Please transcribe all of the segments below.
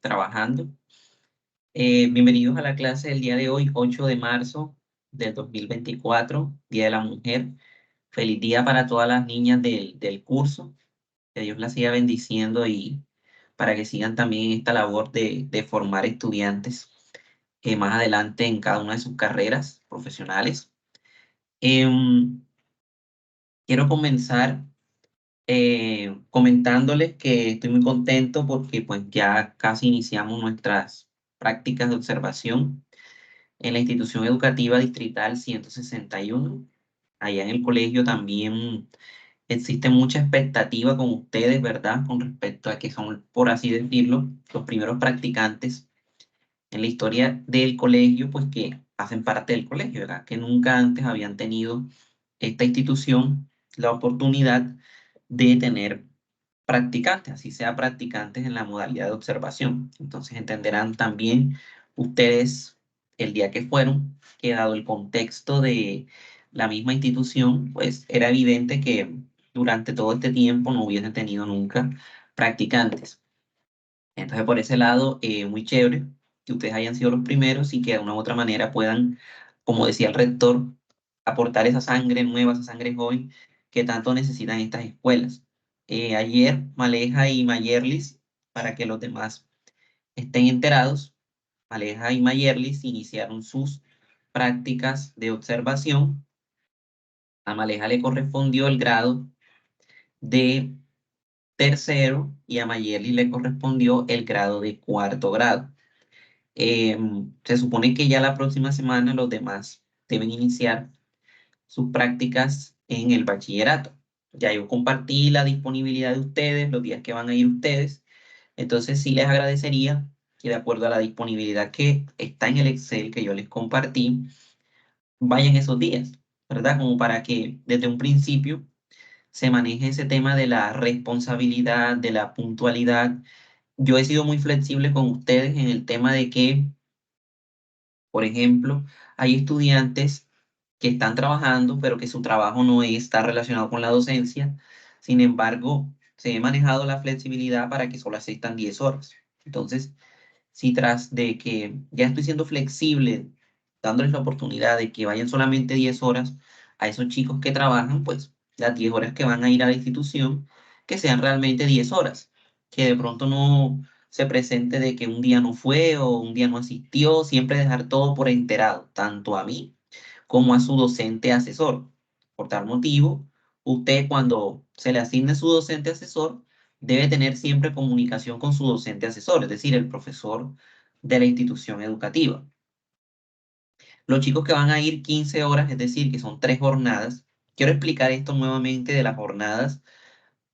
Trabajando. Bienvenidos a la clase del día de hoy, 8 de marzo del 2024, Día de la Mujer. Feliz día para todas las niñas del curso. Que Dios las siga bendiciendo y para que sigan también esta labor de formar estudiantes más adelante en cada una de sus carreras profesionales. Em, Quiero comenzar comentándoles que estoy muy contento porque pues ya casi iniciamos nuestras prácticas de observación en la institución educativa distrital 161. Allá en el colegio también existe mucha expectativa con ustedes, ¿verdad? Con respecto a que son, por así decirlo, los primeros practicantes en la historia del colegio, pues que hacen parte del colegio, ¿verdad? Que nunca antes habían tenido esta institución la oportunidad de tener practicantes, así sea practicantes en la modalidad de observación. Entonces entenderán también ustedes el día que fueron, que dado el contexto de la misma institución, pues era evidente que durante todo este tiempo no hubiesen tenido nunca practicantes. Entonces por ese lado, muy chévere que ustedes hayan sido los primeros y que de una u otra manera puedan, como decía el rector, aportar esa sangre nueva, esa sangre joven que tanto necesitan estas escuelas. Ayer, Maleja y Mayerlis, para que los demás estén enterados, Maleja y Mayerlis iniciaron sus prácticas de observación. A Maleja le correspondió el grado de tercero y a Mayerlis le correspondió el grado de cuarto grado. Se supone que ya la próxima semana los demás deben iniciar sus prácticas en el bachillerato. Ya yo compartí la disponibilidad de ustedes, los días que van a ir ustedes. Entonces sí les agradecería que de acuerdo a la disponibilidad que está en el Excel que yo les compartí, vayan esos días, ¿verdad? Como para que desde un principio se maneje ese tema de la responsabilidad, de la puntualidad. Yo he sido muy flexible con ustedes en el tema de que, por ejemplo, hay estudiantes que están trabajando, pero que su trabajo no está relacionado con la docencia. Sin embargo, se ha manejado la flexibilidad para que solo asistan 10 horas. Entonces, si tras de que ya estoy siendo flexible, dándoles la oportunidad de que vayan solamente 10 horas a esos chicos que trabajan, pues las 10 horas que van a ir a la institución, que sean realmente 10 horas, que de pronto no se presente de que un día no fue o un día no asistió, siempre dejar todo por enterado, tanto a mí como a su docente asesor. Por tal motivo, usted cuando se le asigne su docente asesor, debe tener siempre comunicación con su docente asesor, es decir, el profesor de la institución educativa. Los chicos que van a ir 15 horas, es decir, que son 3 jornadas, quiero explicar esto nuevamente de las jornadas,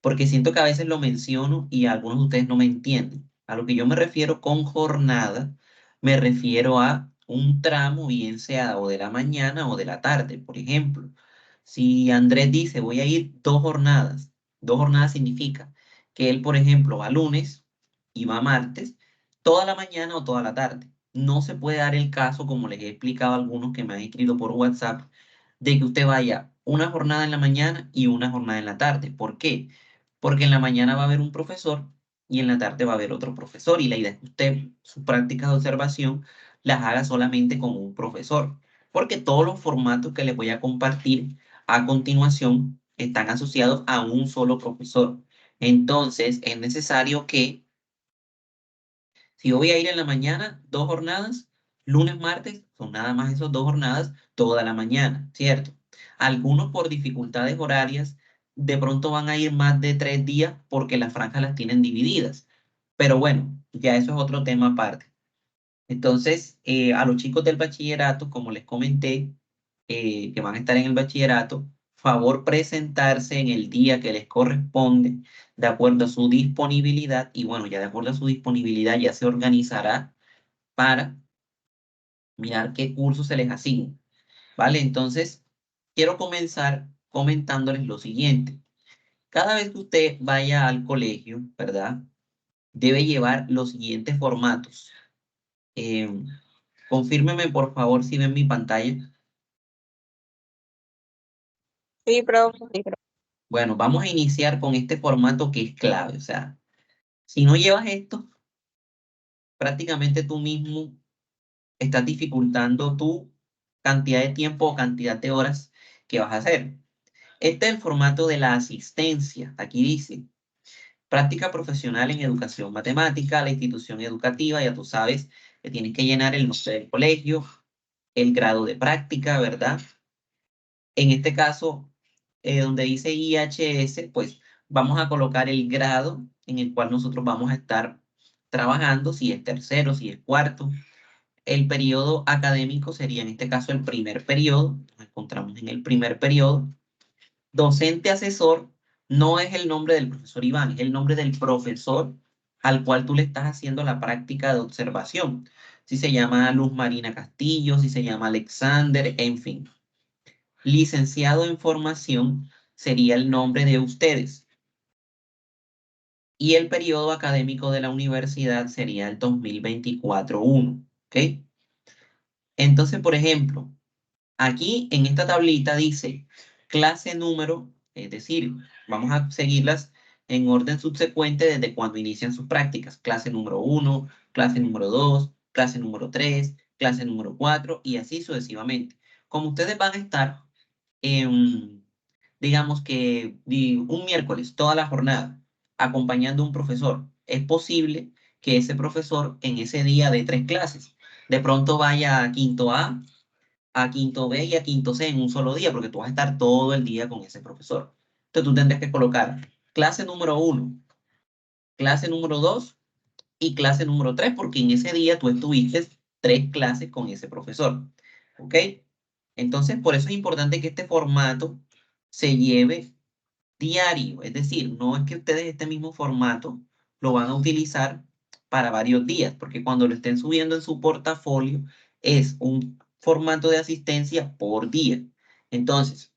porque siento que a veces lo menciono y algunos de ustedes no me entienden. A lo que yo me refiero con jornada, me refiero a un tramo, bien sea o de la mañana o de la tarde. Por ejemplo, si Andrés dice voy a ir 2 jornadas, 2 jornadas significa que él, por ejemplo, va lunes y va martes, toda la mañana o toda la tarde. No se puede dar el caso, como les he explicado a algunos que me han escrito por WhatsApp, de que usted vaya una jornada en la mañana y una jornada en la tarde. ¿Por qué? Porque en la mañana va a haber un profesor y en la tarde va a haber otro profesor. Y la idea es que usted sus prácticas de observación las haga solamente con un profesor. Porque todos los formatos que les voy a compartir a continuación están asociados a un solo profesor. Entonces, es necesario que si yo voy a ir en la mañana, 2 jornadas, lunes, martes, son nada más esas 2 jornadas, toda la mañana, ¿cierto? Algunos por dificultades horarias, de pronto van a ir más de 3 días porque las franjas las tienen divididas. Pero bueno, ya eso es otro tema aparte. Entonces, a los chicos del bachillerato, como les comenté, que van a estar en el bachillerato, favor presentarse en el día que les corresponde, de acuerdo a su disponibilidad, y bueno, ya de acuerdo a su disponibilidad ya se organizará para mirar qué curso se les asigna, ¿vale? Entonces, quiero comenzar comentándoles lo siguiente. Cada vez que usted vaya al colegio, ¿verdad? Debe llevar los siguientes formatos. Em, Confírmeme, por favor, si ven mi pantalla. Sí, profe, sí, profe. Bueno, vamos a iniciar con este formato que es clave. O sea, si no llevas esto, prácticamente tú mismo estás dificultando tu cantidad de tiempo o cantidad de horas que vas a hacer. Este es el formato de la asistencia. Aquí dice, práctica profesional en educación matemática, la institución educativa, ya tú sabes que tienes que llenar el nombre del colegio, el grado de práctica, ¿verdad? En este caso, donde dice IHS, pues vamos a colocar el grado en el cual nosotros vamos a estar trabajando, si es tercero, si es cuarto. El periodo académico sería en este caso el primer periodo, nos encontramos en el primer periodo. Docente asesor no es el nombre del profesor Iván, es el nombre del profesor al cual tú le estás haciendo la práctica de observación. Si se llama Luz Marina Castillo, si se llama Alexander, en fin. Licenciado en formación sería el nombre de ustedes. Y el periodo académico de la universidad sería el 2024-1, ¿ok? Entonces, por ejemplo, aquí en esta tablita dice clase número, es decir, vamos a seguirlas en orden subsecuente desde cuando inician sus prácticas. Clase número 1, clase número 2, clase número 3, clase número 4 y así sucesivamente. Como ustedes van a estar digamos que un miércoles, toda la jornada, acompañando a un profesor, es posible que ese profesor en ese día dé 3 clases. De pronto vaya a quinto a quinto B y a quinto C en un solo día, porque tú vas a estar todo el día con ese profesor. Entonces tú tendrás que colocar clase número 1, clase número 2 y clase número 3, porque en ese día tú estuviste 3 clases con ese profesor. ¿Ok? Entonces, por eso es importante que este formato se lleve diario, es decir, no es que ustedes este mismo formato lo van a utilizar para varios días, porque cuando lo estén subiendo en su portafolio es un formato de asistencia por día. Entonces,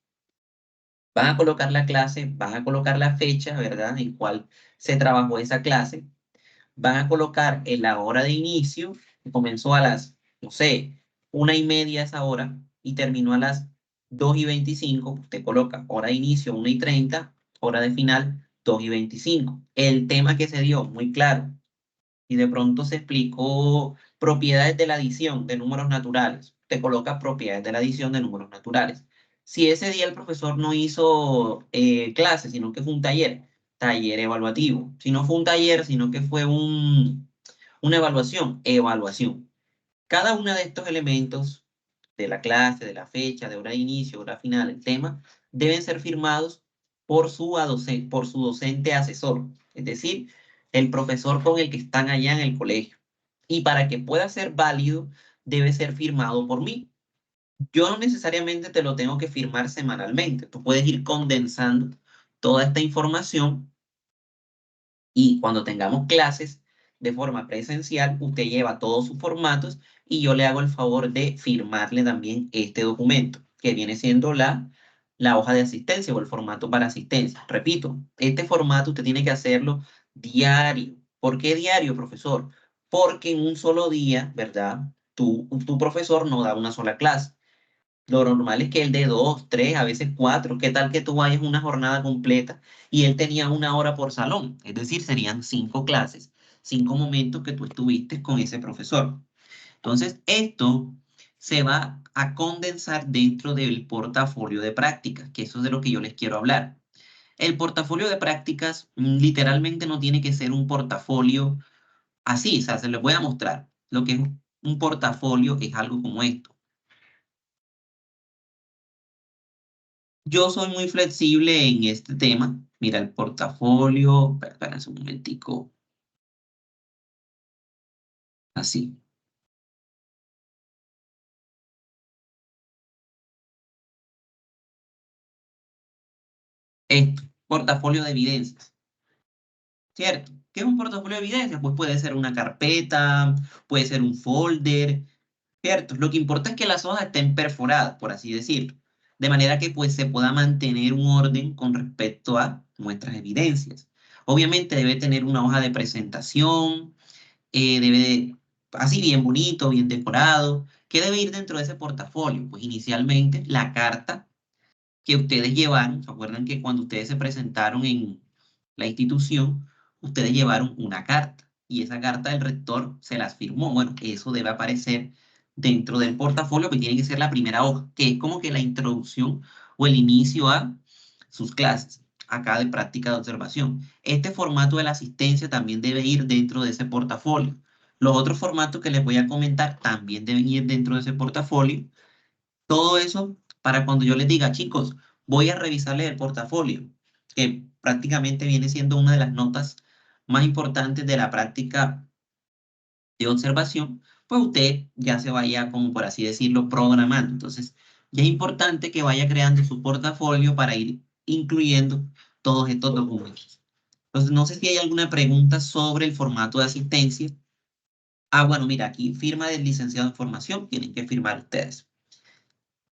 van a colocar la clase, van a colocar la fecha, ¿verdad?, en cual se trabajó esa clase, van a colocar en la hora de inicio, que comenzó a las, no sé, 1:30 esa hora y terminó a las 2:25. Usted coloca hora de inicio 1:30, hora de final 2:25. El tema que se dio, muy claro, y de pronto se explicó propiedades de la adición de números naturales. Te coloca propiedades de la adición de números naturales. Si ese día el profesor no hizo clase, sino que fue un taller, taller evaluativo. Si no fue un taller, sino que fue una evaluación, evaluación. Cada uno de estos elementos de la clase, de la fecha, de hora de inicio, hora final, el tema, deben ser firmados por su docente asesor, es decir, el profesor con el que están allá en el colegio. Y para que pueda ser válido, debe ser firmado por mí. Yo no necesariamente te lo tengo que firmar semanalmente. Tú puedes ir condensando toda esta información y cuando tengamos clases de forma presencial, usted lleva todos sus formatos y yo le hago el favor de firmarle también este documento, que viene siendo la hoja de asistencia o el formato para asistencia. Repito, este formato usted tiene que hacerlo diario. ¿Por qué diario, profesor? Porque en un solo día, ¿verdad? Tu profesor no da una sola clase. Lo normal es que él de 2, 3, a veces 4. ¿Qué tal que tú vayas una jornada completa y él tenía 1 hora por salón? Es decir, serían 5 clases, 5 momentos que tú estuviste con ese profesor. Entonces, esto se va a condensar dentro del portafolio de prácticas, que eso es de lo que yo les quiero hablar. El portafolio de prácticas literalmente no tiene que ser un portafolio así, o sea, se les voy a mostrar. Lo que es un portafolio es algo como esto. Yo soy muy flexible en este tema. Mira el portafolio. Espera un momentico. Así. Esto, portafolio de evidencias. ¿Cierto? ¿Qué es un portafolio de evidencias? Pues puede ser una carpeta, puede ser un folder, ¿cierto? Lo que importa es que las hojas estén perforadas, por así decirlo. De manera que pues se pueda mantener un orden con respecto a nuestras evidencias. Obviamente debe tener una hoja de presentación, así bien bonito, bien decorado. ¿Qué debe ir dentro de ese portafolio? Pues inicialmente la carta que ustedes llevaron. ¿Se acuerdan que cuando ustedes se presentaron en la institución, ustedes llevaron una carta? y esa carta del rector se las firmó. Bueno, eso debe aparecer dentro del portafolio, que tiene que ser la primera hoja, que es como que la introducción o el inicio a sus clases, acá de práctica de observación. Este formato de la asistencia también debe ir dentro de ese portafolio. Los otros formatos que les voy a comentar también deben ir dentro de ese portafolio. Todo eso para cuando yo les diga, chicos, voy a revisarles el portafolio, que prácticamente viene siendo una de las notas más importantes de la práctica de observación, pues usted ya se vaya, como por así decirlo, programando. Entonces, ya es importante que vaya creando su portafolio para ir incluyendo todos estos documentos. Entonces, no sé si hay alguna pregunta sobre el formato de asistencia. Ah, bueno, mira, aquí firma del licenciado en formación, tienen que firmar ustedes.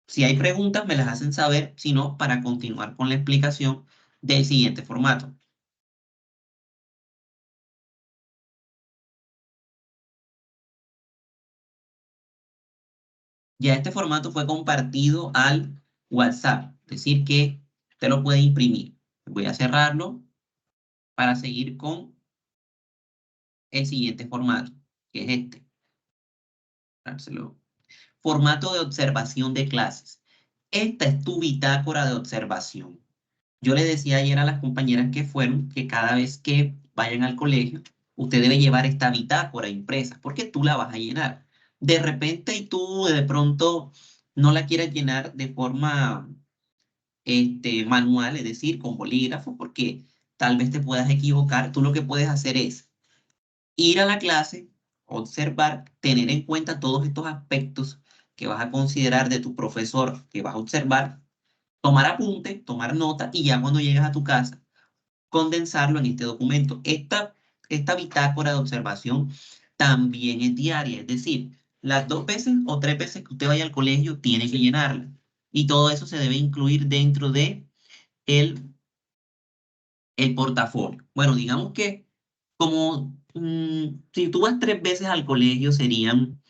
Si hay preguntas, me las hacen saber, si no, para continuar con la explicación del siguiente formato. Ya este formato fue compartido al WhatsApp, es decir, que usted lo puede imprimir. Voy a cerrarlo para seguir con el siguiente formato, que es este. Dárselo. Formato de observación de clases. Esta es tu bitácora de observación. Yo le decía ayer a las compañeras que fueron que cada vez que vayan al colegio, usted debe llevar esta bitácora impresa, porque tú la vas a llenar. De repente y tú de pronto no la quieres llenar de forma manual, es decir, con bolígrafo, porque tal vez te puedas equivocar. Tú lo que puedes hacer es ir a la clase, observar, tener en cuenta todos estos aspectos que vas a considerar de tu profesor, que vas a observar, tomar apunte, tomar nota y ya cuando llegas a tu casa, condensarlo en este documento. Esta bitácora de observación también es diaria, es decir, las 2 veces o 3 veces que usted vaya al colegio tiene que llenarla. Y todo eso se debe incluir dentro de el, el portafolio. Bueno, digamos que como si tú vas 3 veces al colegio serían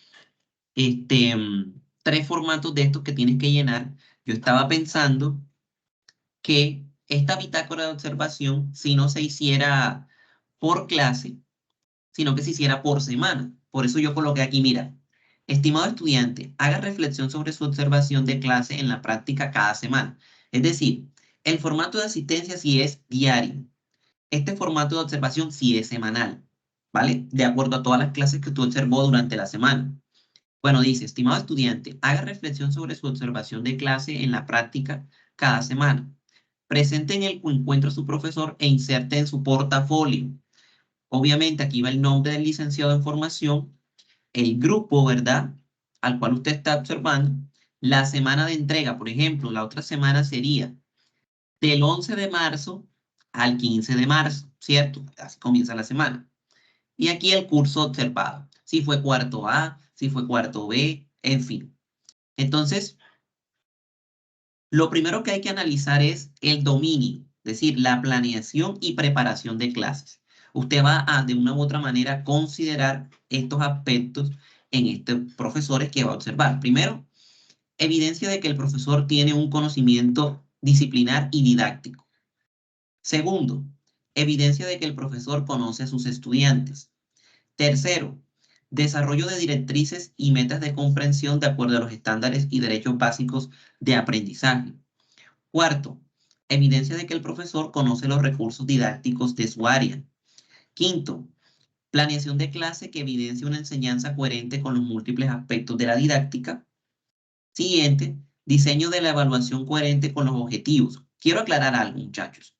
3 formatos de estos que tienes que llenar. Yo estaba pensando que esta bitácora de observación, si no se hiciera por clase, sino que se hiciera por semana. Por eso yo coloqué aquí, mira, estimado estudiante, haga reflexión sobre su observación de clase en la práctica cada semana. Es decir, el formato de asistencia sí es diario. Este formato de observación sí es semanal, ¿vale? De acuerdo a todas las clases que tú observó durante la semana. Bueno, dice, estimado estudiante, haga reflexión sobre su observación de clase en la práctica cada semana. Presente en el encuentro a su profesor e inserte en su portafolio. Obviamente aquí va el nombre del licenciado en formación, el grupo, ¿verdad? Al cual usted está observando, la semana de entrega, por ejemplo, la otra semana sería del 11 de marzo al 15 de marzo, ¿cierto? Así comienza la semana. Y aquí el curso observado, si fue cuarto A, si fue cuarto B, en fin. Entonces, lo primero que hay que analizar es el dominio, es decir, la planeación y preparación de clases. Usted va a, de una u otra manera, considerar estos aspectos en estos profesores que va a observar. Primero, evidencia de que el profesor tiene un conocimiento disciplinar y didáctico. Segundo, evidencia de que el profesor conoce a sus estudiantes. Tercero, desarrollo de directrices y metas de comprensión de acuerdo a los estándares y derechos básicos de aprendizaje. Cuarto, evidencia de que el profesor conoce los recursos didácticos de su área. Quinto, planeación de clase que evidencia una enseñanza coherente con los múltiples aspectos de la didáctica. Siguiente, diseño de la evaluación coherente con los objetivos. Quiero aclarar algo, muchachos.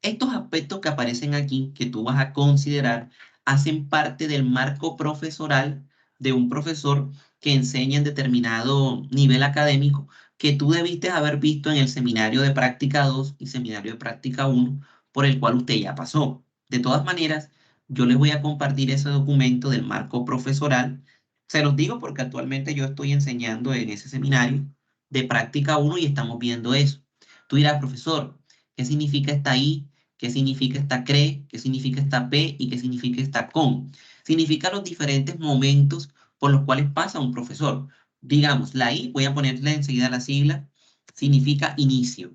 Estos aspectos que aparecen aquí, que tú vas a considerar, hacen parte del marco profesoral de un profesor que enseña en determinado nivel académico que tú debiste haber visto en el seminario de práctica 2 y seminario de práctica 1, por el cual usted ya pasó. De todas maneras, yo les voy a compartir ese documento del marco profesoral. Se los digo porque actualmente yo estoy enseñando en ese seminario de práctica 1 y estamos viendo eso. Tú dirás, profesor, ¿qué significa esta I? ¿Qué significa esta CRE? ¿Qué significa esta P? ¿Y qué significa esta CON? Significa los diferentes momentos por los cuales pasa un profesor. Digamos, la I, voy a ponerle enseguida la sigla, significa inicio.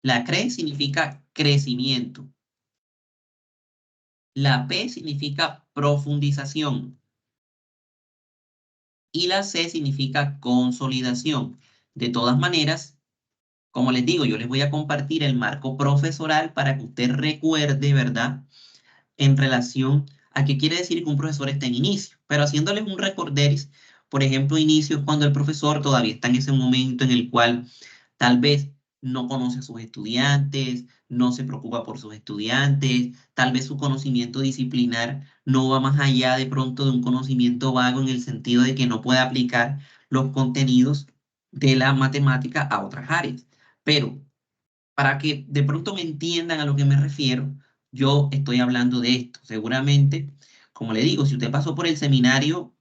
La CRE significa crecimiento. La P significa profundización y la C significa consolidación. De todas maneras, como les digo, yo les voy a compartir el marco profesoral para que usted recuerde, ¿verdad? En relación a qué quiere decir que un profesor está en inicio, pero haciéndoles un recorderis, por ejemplo, inicio es cuando el profesor todavía está en ese momento en el cual tal vez no conoce a sus estudiantes, no se preocupa por sus estudiantes, tal vez su conocimiento disciplinar no va más allá de pronto de un conocimiento vago en el sentido de que no puede aplicar los contenidos de la matemática a otras áreas. Pero para que de pronto me entiendan a lo que me refiero, yo estoy hablando de esto. Seguramente, como le digo, si usted pasó por el seminario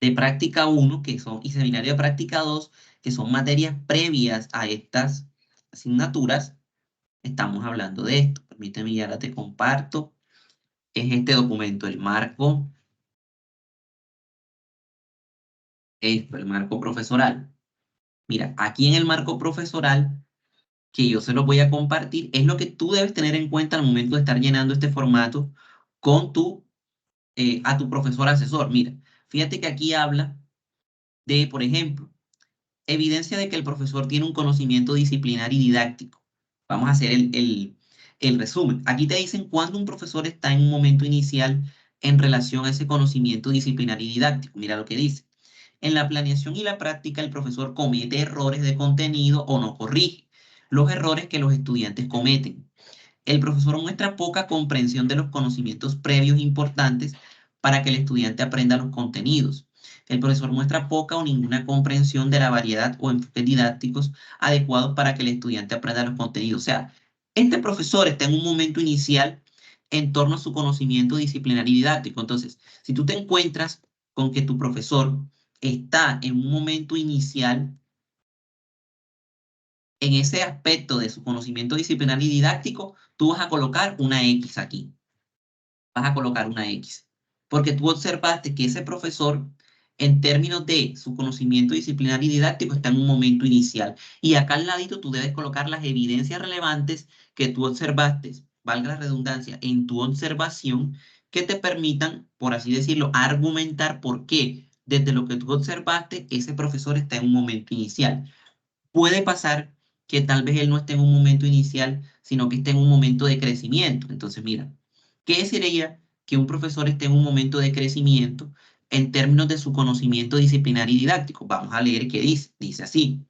de práctica 1, que son, y seminario de práctica 2, que son materias previas a estas asignaturas, estamos hablando de esto. Permíteme, ya ahora te comparto. Es este documento, el marco, esto, el marco profesoral. Mira, aquí en el marco profesoral, que yo se lo voy a compartir, es lo que tú debes tener en cuenta al momento de estar llenando este formato con a tu profesor asesor. Mira, fíjate que aquí habla de, por ejemplo, evidencia de que el profesor tiene un conocimiento disciplinar y didáctico. Vamos a hacer el resumen. Aquí te dicen cuándo un profesor está en un momento inicial en relación a ese conocimiento disciplinar y didáctico. Mira lo que dice. En la planeación y la práctica, el profesor comete errores de contenido o no corrige los errores que los estudiantes cometen. El profesor muestra poca comprensión de los conocimientos previos importantes para que el estudiante aprenda los contenidos. El profesor muestra poca o ninguna comprensión de la variedad o enfoques didácticos adecuados para que el estudiante aprenda los contenidos. O sea, este profesor está en un momento inicial en torno a su conocimiento disciplinar y didáctico. Entonces, si tú te encuentras con que tu profesor está en un momento inicial en ese aspecto de su conocimiento disciplinar y didáctico, tú vas a colocar una X aquí. Vas a colocar una X. Porque tú observaste que ese profesor, en términos de su conocimiento disciplinar y didáctico, está en un momento inicial. Y acá al ladito tú debes colocar las evidencias relevantes que tú observaste, valga la redundancia, en tu observación, que te permitan, por así decirlo, argumentar por qué, desde lo que tú observaste, ese profesor está en un momento inicial. Puede pasar que tal vez él no esté en un momento inicial, sino que esté en un momento de crecimiento. Entonces, mira, ¿qué sería que un profesor esté en un momento de crecimiento en términos de su conocimiento disciplinar y didáctico? Vamos a leer qué dice. Dice así.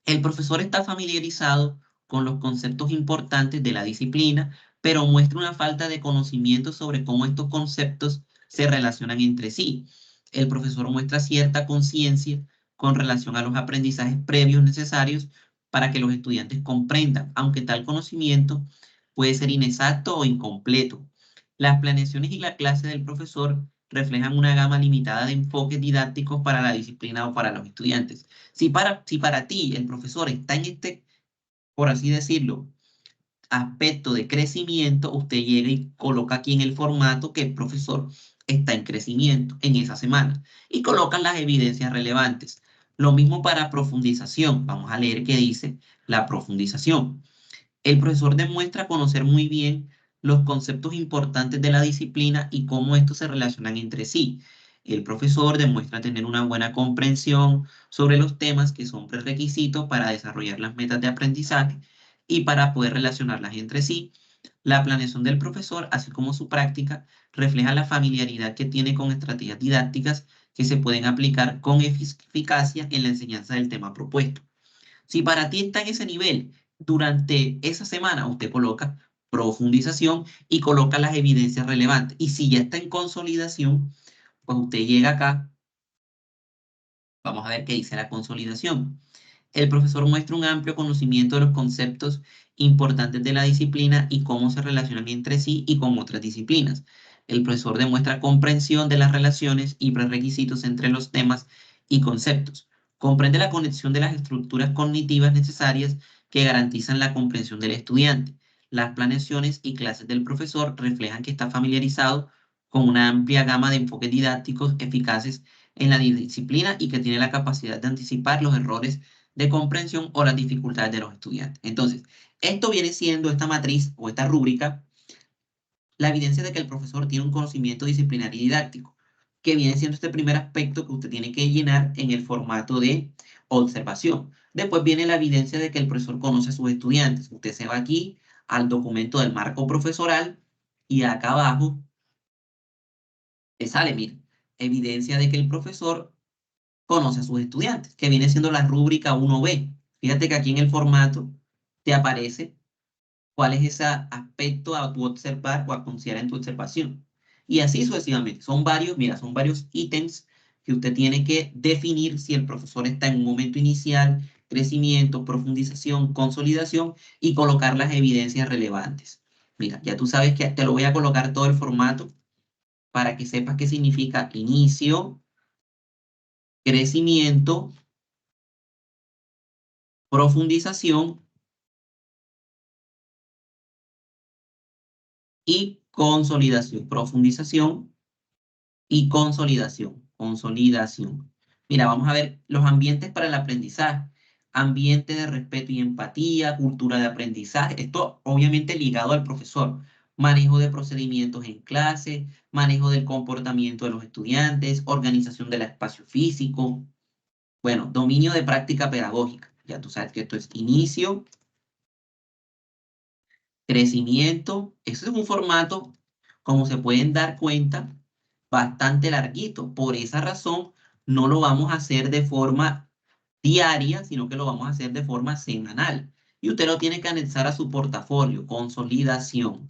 El profesor está familiarizado con los conceptos importantes de la disciplina, pero muestra una falta de conocimiento sobre cómo estos conceptos se relacionan entre sí. El profesor muestra cierta conciencia con relación a los aprendizajes previos necesarios para que los estudiantes comprendan, aunque tal conocimiento puede ser inexacto o incompleto. Las planeaciones y la clase del profesor reflejan una gama limitada de enfoques didácticos para la disciplina o para los estudiantes. Si para ti el profesor está en este, por así decirlo, aspecto de crecimiento, usted llega y coloca aquí en el formato que el profesor está en crecimiento en esa semana y coloca las evidencias relevantes. Lo mismo para profundización. Vamos a leer qué dice la profundización. El profesor demuestra conocer muy bien los conceptos importantes de la disciplina y cómo estos se relacionan entre sí. El profesor demuestra tener una buena comprensión sobre los temas que son prerequisitos para desarrollar las metas de aprendizaje y para poder relacionarlas entre sí. La planeación del profesor, así como su práctica, refleja la familiaridad que tiene con estrategias didácticas que se pueden aplicar con eficacia en la enseñanza del tema propuesto. Si para ti está en ese nivel, durante esa semana usted coloca profundización y coloca las evidencias relevantes. Y si ya está en consolidación, pues usted llega acá. Vamos a ver qué dice la consolidación. El profesor muestra un amplio conocimiento de los conceptos importantes de la disciplina y cómo se relacionan entre sí y con otras disciplinas. El profesor demuestra comprensión de las relaciones y prerequisitos entre los temas y conceptos. Comprende la conexión de las estructuras cognitivas necesarias que garantizan la comprensión del estudiante. Las planeaciones y clases del profesor reflejan que está familiarizado con una amplia gama de enfoques didácticos eficaces en la disciplina y que tiene la capacidad de anticipar los errores de comprensión o las dificultades de los estudiantes. Entonces, Esto viene siendo esta matriz o esta rúbrica, la evidencia de que el profesor tiene un conocimiento disciplinario y didáctico, que viene siendo este primer aspecto que usted tiene que llenar en el formato de observación. Después viene la evidencia de que el profesor conoce a sus estudiantes. Usted se va aquí al documento del marco profesoral y acá abajo le sale, mire, evidencia de que el profesor conoce a sus estudiantes, que viene siendo la rúbrica 1B. Fíjate que aquí en el formato te aparece cuál es ese aspecto a tu observar o a considerar en tu observación. Y así sucesivamente. Son varios, mira, son varios ítems que usted tiene que definir si el profesor está en un momento inicial, crecimiento, profundización, consolidación y colocar las evidencias relevantes. Mira, ya tú sabes que te lo voy a colocar todo el formato para que sepas qué significa inicio, crecimiento, profundización y consolidación. Profundización y consolidación. Consolidación. Mira, vamos a ver los ambientes para el aprendizaje. Ambiente de respeto y empatía, cultura de aprendizaje. Esto obviamente ligado al profesor. Manejo de procedimientos en clase, manejo del comportamiento de los estudiantes, organización del espacio físico. Bueno, dominio de práctica pedagógica. Ya tú sabes que esto es inicio, crecimiento. Eso es un formato, como se pueden dar cuenta, bastante larguito. Por esa razón, no lo vamos a hacer de forma diaria, sino que lo vamos a hacer de forma semanal. Y usted lo tiene que anexar a su portafolio. Consolidación.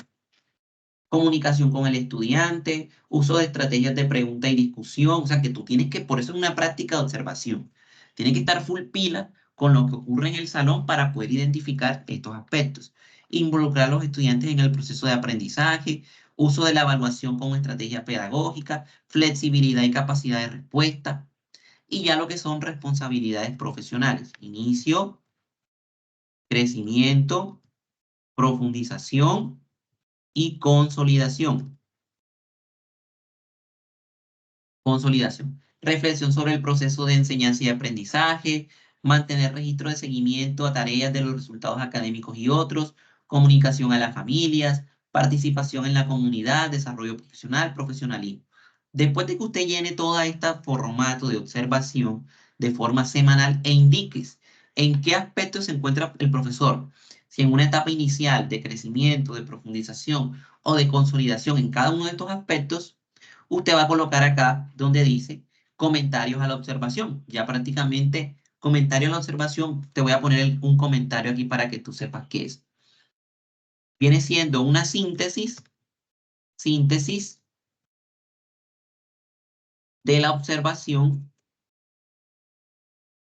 Comunicación con el estudiante, uso de estrategias de pregunta y discusión. O sea que tú tienes que, por eso es una práctica de observación. Tienes que estar full pila con lo que ocurre en el salón para poder identificar estos aspectos. Involucrar a los estudiantes en el proceso de aprendizaje, uso de la evaluación como estrategia pedagógica, flexibilidad y capacidad de respuesta, y ya lo que son responsabilidades profesionales. Inicio, crecimiento, profundización y consolidación. Consolidación. Reflexión sobre el proceso de enseñanza y aprendizaje, mantener registro de seguimiento a tareas de los resultados académicos y otros, comunicación a las familias, participación en la comunidad, desarrollo profesional, profesionalismo. Después de que usted llene todo este formato de observación de forma semanal e indiques en qué aspecto se encuentra el profesor, si en una etapa inicial de crecimiento, de profundización o de consolidación en cada uno de estos aspectos, usted va a colocar acá donde dice comentarios a la observación. Ya prácticamente comentario a la observación, te voy a poner un comentario aquí para que tú sepas qué es. Viene siendo una síntesis de la observación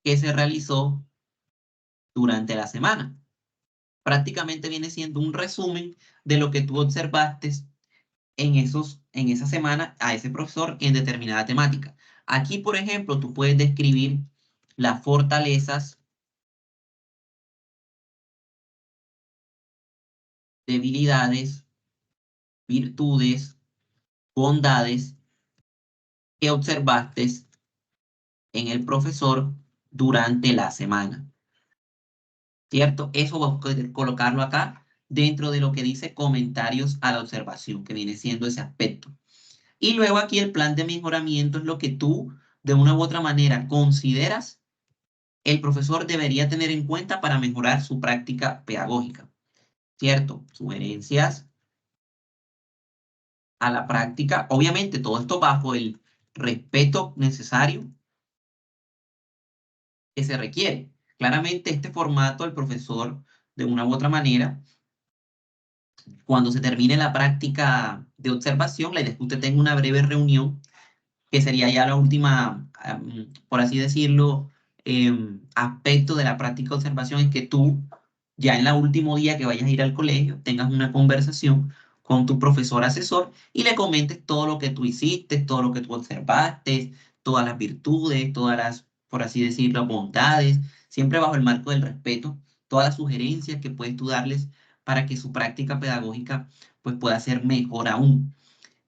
que se realizó durante la semana. Prácticamente viene siendo un resumen de lo que tú observaste en esa semana a ese profesor en determinada temática. Aquí, por ejemplo, tú puedes describir las fortalezas, debilidades, virtudes, bondades que observaste en el profesor durante la semana, ¿cierto? Eso vamos a colocarlo acá dentro de lo que dice comentarios a la observación, que viene siendo ese aspecto. Y luego aquí el plan de mejoramiento es lo que tú, de una u otra manera, consideras el profesor debería tener en cuenta para mejorar su práctica pedagógica, ¿cierto? Sugerencias a la práctica. Obviamente, todo esto bajo el respeto necesario que se requiere. Claramente, este formato, el profesor, de una u otra manera, cuando se termine la práctica de observación, la idea es que usted tenga una breve reunión, que sería ya la última, por así decirlo, aspecto de la práctica de observación, es que tú, ya en el último día que vayas a ir al colegio, tengas una conversación con tu profesor asesor y le comentes todo lo que tú hiciste, todo lo que tú observaste, todas las virtudes, todas las, por así decirlo, bondades, siempre bajo el marco del respeto, todas las sugerencias que puedes tú darles para que su práctica pedagógica pues, pueda ser mejor aún.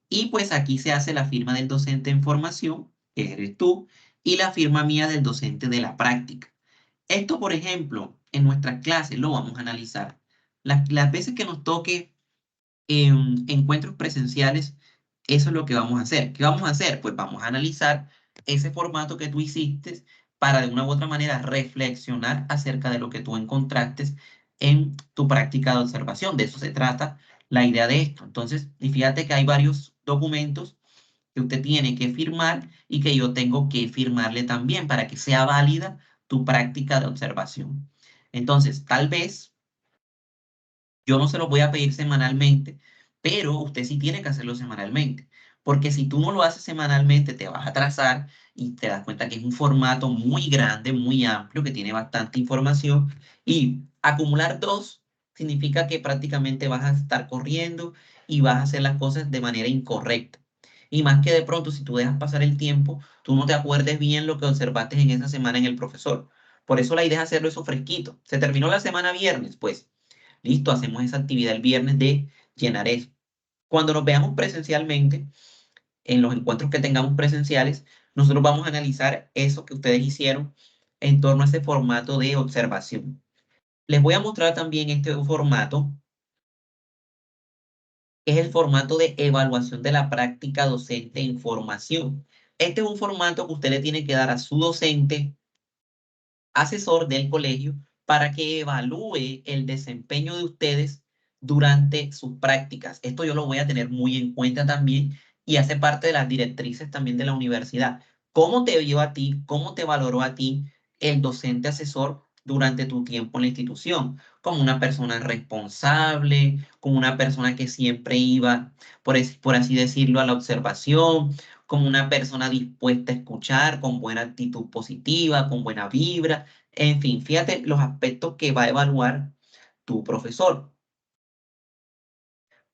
Y pues aquí se hace la firma del docente en formación, que eres tú, y la firma mía del docente de la práctica. Esto, por ejemplo, en nuestras clases lo vamos a analizar Las veces que nos toque encuentros presenciales, eso es lo que vamos a hacer. ¿Qué vamos a hacer? Pues vamos a analizar ese formato que tú hiciste para de una u otra manera reflexionar acerca de lo que tú encontraste en tu práctica de observación. De eso se trata la idea de esto. Entonces, y fíjate que hay varios documentos que usted tiene que firmar y que yo tengo que firmarle también para que sea válida tu práctica de observación. Entonces, tal vez yo no se los voy a pedir semanalmente, pero usted sí tiene que hacerlo semanalmente. Porque si tú no lo haces semanalmente, te vas a atrasar y te das cuenta que es un formato muy grande, muy amplio, que tiene bastante información. Y acumular dos significa que prácticamente vas a estar corriendo y vas a hacer las cosas de manera incorrecta. Y más que de pronto, si tú dejas pasar el tiempo, tú no te acuerdes bien lo que observaste en esa semana en el profesor. Por eso la idea es hacerlo eso fresquito. Se terminó la semana viernes, pues. Listo, hacemos esa actividad el viernes de llenar eso. Cuando nos veamos presencialmente, en los encuentros que tengamos presenciales, nosotros vamos a analizar eso que ustedes hicieron en torno a ese formato de observación. Les voy a mostrar también este formato, que es el formato de evaluación de la práctica docente en formación. Este es un formato que usted le tiene que dar a su docente asesor del colegio para que evalúe el desempeño de ustedes durante sus prácticas. Esto yo lo voy a tener muy en cuenta también y hace parte de las directrices también de la universidad. ¿Cómo te vio a ti, cómo te valoró a ti el docente asesor durante tu tiempo en la institución? Como una persona responsable, como una persona que siempre iba, por así decirlo, a la observación, como una persona dispuesta a escuchar, con buena actitud positiva, con buena vibra, en fin, fíjate los aspectos que va a evaluar tu profesor.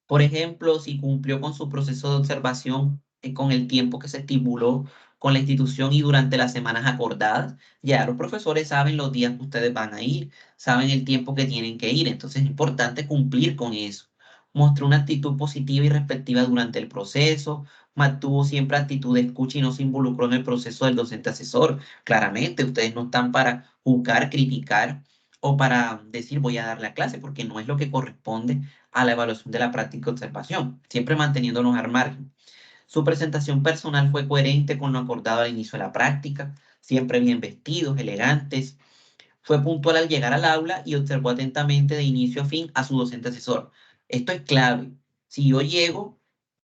Por ejemplo, si cumplió con su proceso de observación con el tiempo que se estipuló con la institución y durante las semanas acordadas, ya los profesores saben los días que ustedes van a ir, saben el tiempo que tienen que ir, entonces es importante cumplir con eso. Mostró una actitud positiva y respectiva durante el proceso, mantuvo siempre actitud de escucha y no se involucró en el proceso del docente asesor. Claramente, ustedes no están para juzgar, criticar o para decir voy a dar la clase, porque no es lo que corresponde a la evaluación de la práctica de observación, siempre manteniéndonos al margen. Su presentación personal fue coherente con lo acordado al inicio de la práctica, siempre bien vestidos, elegantes. Fue puntual al llegar al aula y observó atentamente de inicio a fin a su docente asesor. Esto es clave. Si yo llego,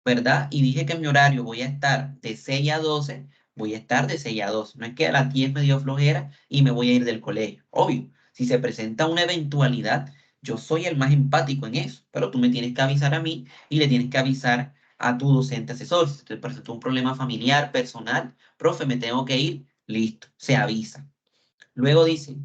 ¿verdad? Y dije que en mi horario voy a estar de 6 a 12, voy a estar de 6 a 12. No es que a las 10 me dio flojera y me voy a ir del colegio. Obvio, si se presenta una eventualidad, yo soy el más empático en eso, pero tú me tienes que avisar a mí y le tienes que avisar a tu docente asesor. Si te presentó un problema familiar, personal, profe, me tengo que ir, listo, se avisa. Luego dice,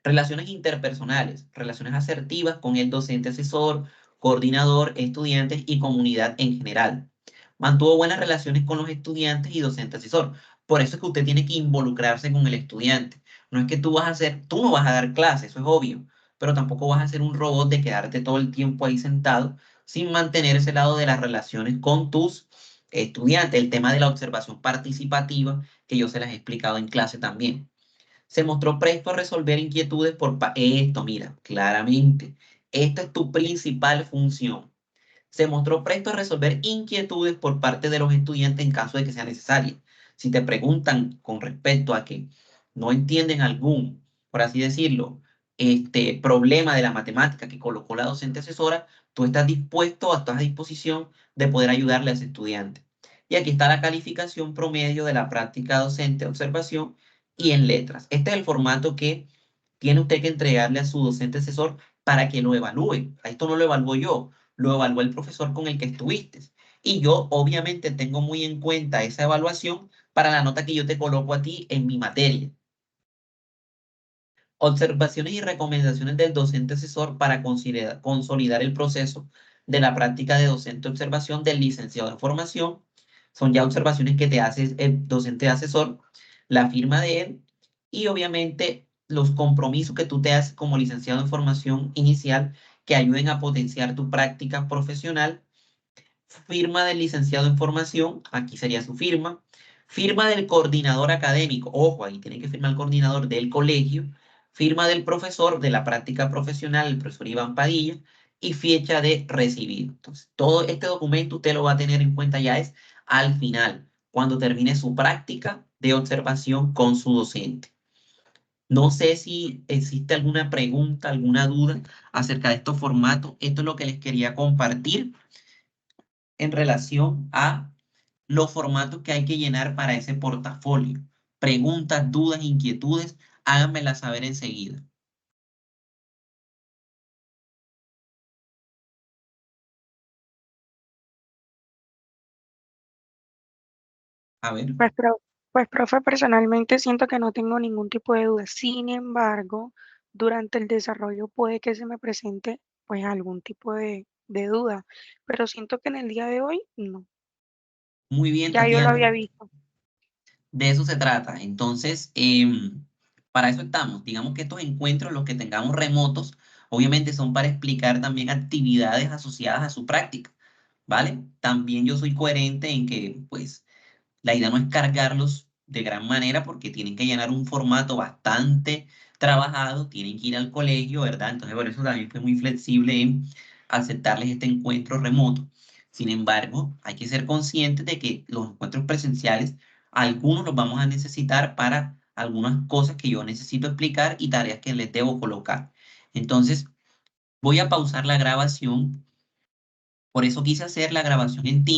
relaciones interpersonales, relaciones asertivas con el docente asesor, coordinador, estudiantes y comunidad en general. Mantuvo buenas relaciones con los estudiantes y docente asesor. Por eso es que usted tiene que involucrarse con el estudiante. No es que tú no vas a dar clases, eso es obvio, pero tampoco vas a ser un robot de quedarte todo el tiempo ahí sentado sin mantener ese lado de las relaciones con tus estudiantes. El tema de la observación participativa, que yo se las he explicado en clase también. Se mostró presto a resolver inquietudes esto, mira, claramente, esta es tu principal función. Se mostró presto a resolver inquietudes por parte de los estudiantes en caso de que sea necesaria. Si te preguntan con respecto a que no entienden algún, por así decirlo, problema de la matemática que colocó la docente asesora, tú estás dispuesto, estás a disposición de poder ayudarle a ese estudiante. Y aquí está la calificación promedio de la práctica docente de observación y en letras. Este es el formato que tiene usted que entregarle a su docente asesor para que lo evalúe. Esto no lo evalúo yo, lo evaluó el profesor con el que estuviste. Y yo obviamente tengo muy en cuenta esa evaluación para la nota que yo te coloco a ti en mi materia. Observaciones y recomendaciones del docente asesor para consolidar el proceso de la práctica de docente observación del licenciado en formación. Son ya observaciones que te hace el docente asesor, la firma de él y obviamente los compromisos que tú te haces como licenciado en formación inicial que ayuden a potenciar tu práctica profesional. Firma del licenciado en formación, aquí sería su firma. Firma del coordinador académico, ojo, ahí tiene que firmar el coordinador del colegio. firma del profesor de la práctica profesional, el profesor Iván Padilla, y fecha de recibido. Entonces, todo este documento usted lo va a tener en cuenta ya es al final, cuando termine su práctica de observación con su docente. No sé si existe alguna pregunta, alguna duda acerca de estos formatos. Esto es lo que les quería compartir en relación a los formatos que hay que llenar para ese portafolio. Preguntas, dudas, inquietudes, háganmelas saber enseguida. A ver, Pues, pues, profe, personalmente siento que no tengo ningún tipo de duda. Sin embargo, durante el desarrollo puede que se me presente pues algún tipo de duda, pero siento que en el día de hoy no. muy bien, Ya yo lo Tatiana. había visto. De eso se trata. Entonces, para eso estamos. Digamos que estos encuentros, los que tengamos remotos, obviamente son para explicar también actividades asociadas a su práctica, ¿vale? También yo soy coherente en que, pues, la idea no es cargarlos de gran manera porque tienen que llenar un formato bastante trabajado, tienen que ir al colegio, ¿verdad? Entonces, por eso también fue muy flexible en aceptarles este encuentro remoto. Sin embargo, hay que ser conscientes de que los encuentros presenciales, algunos los vamos a necesitar para algunas cosas que yo necesito explicar y tareas que les debo colocar. Entonces, voy a pausar la grabación. Por eso quise hacer la grabación en Teams.